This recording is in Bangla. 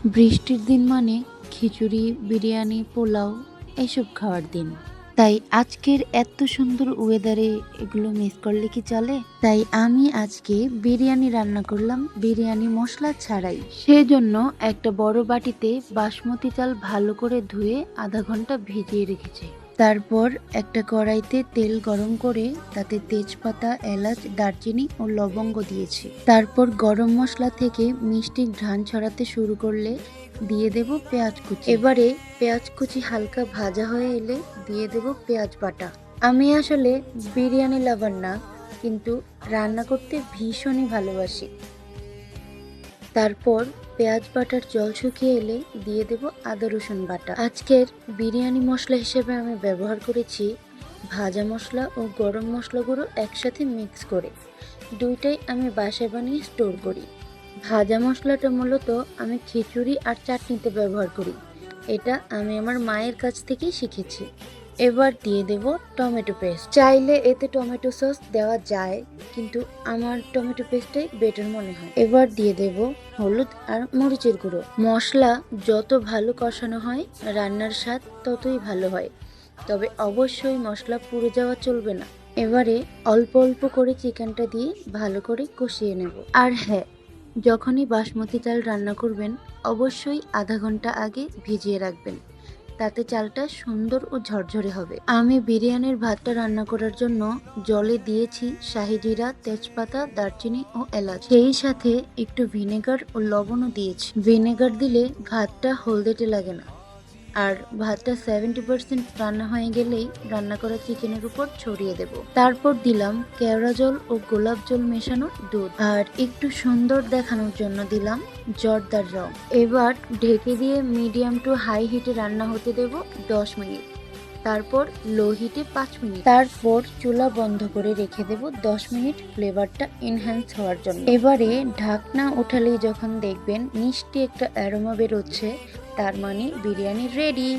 বৃষ্টির দিন মানে খিচুড়ি, বিরিয়ানি, পোলাও এসব খাওয়ার দিন। তাই আজকের এত সুন্দর ওয়েদারে এগুলো মিস করলে কি চলে? তাই আমি আজকে বিরিয়ানি রান্না করলাম বিরিয়ানি মশলা ছাড়াই। সেজন্য একটা বড় বাটিতে বাসমতি চাল ভালো করে ধুয়ে আধা ঘন্টা ভিজিয়ে রেখেছি। তারপর একটা কড়াইতে তেল গরম করে তাতে তেজপাতা, এলাচ, দারচিনি ও লবঙ্গ দিয়েছি। তারপর গরম মশলা থেকে মিষ্টি ঘ্রাণ ছড়াতে শুরু করলে দিয়ে দেব পেঁয়াজ কুচি। এবারে পেঁয়াজ কুচি হালকা ভাজা হয়ে এলে দিয়ে দেব পেঁয়াজ বাটা। আমি আসলে বিরিয়ানি লাভার না, কিন্তু রান্না করতে ভীষণই ভালোবাসি। তারপর পেঁয়াজ বাটার জল শুকিয়ে এলে দিয়ে দেব আদা রসুন বাটা। আজকের বিরিয়ানি মশলা হিসেবে আমি ব্যবহার করেছি ভাজা মশলা ও গরম মশলা গুঁড়ো একসাথে মিক্স করে। দুইটাই আমি বাসায় বানিয়ে স্টোর করি। ভাজা মশলাটা মূলত আমি খিচুড়ি আর চাটনিতে ব্যবহার করি। এটা আমি আমার মায়ের কাছ থেকেই শিখেছি। এবার দিয়ে দেব টমেটো পেস্ট। চাইলে এতে টমেটো সস দেওয়া যায়, কিন্তু আমার টমেটো পেস্টটাই বেটার মনে হয়। এবার দিয়ে দেব হলুদ আর মরিচের গুঁড়ো। মশলা যত ভালো কষানো হয় রান্নার স্বাদ ততই ভালো হয়, তবে অবশ্যই মশলা পুড়ে যাওয়া চলবে না। এবারে অল্প অল্প করে চিকেনটা দিয়ে ভালো করে কষিয়ে নেব। আর হ্যাঁ, যখনই বাসমতি চাল রান্না করবেন অবশ্যই আধা ঘন্টা আগে ভিজিয়ে রাখবেন, তাতে চালটা সুন্দর ও ঝরঝরে হবে। আমি বিরিয়ানির ভাতটা রান্না করার জন্য জলে দিয়েছি শাহি জিরা, তেজপাতা, দারচিনি ও এলাচ। সেই সাথে একটু ভিনেগার ও লবণও দিয়েছি। ভিনেগার দিলে ভাতটা হলদেটে লাগে না। আর ভাতটা 70% রান্না হয়ে গেলেই রান্না করা চিকেনের উপর ছড়িয়ে দেব। তারপর দিলাম কেওড়া জল ও গোলাপ জল মেশানো দুধ, আর একটু সুন্দর দেখানোর জন্য দিলাম জর্দার রং। এবার ঢেকে দিয়ে মিডিয়াম টু হাই হিটে রান্না হতে দেব 10 মিনিট। তারপর লো হিটে 5 মিনিট। তারপর চুলা বন্ধ করে রেখে দেব 10 মিনিট ফ্লেভারটা এনহ্যান্স হওয়ার জন্য। এবারে ঢাকনা ওঠালেই যখন দেখবেন মিষ্টি একটা অ্যারোমা বেরোচ্ছে, তার মানে বিরিয়ানি রেডি।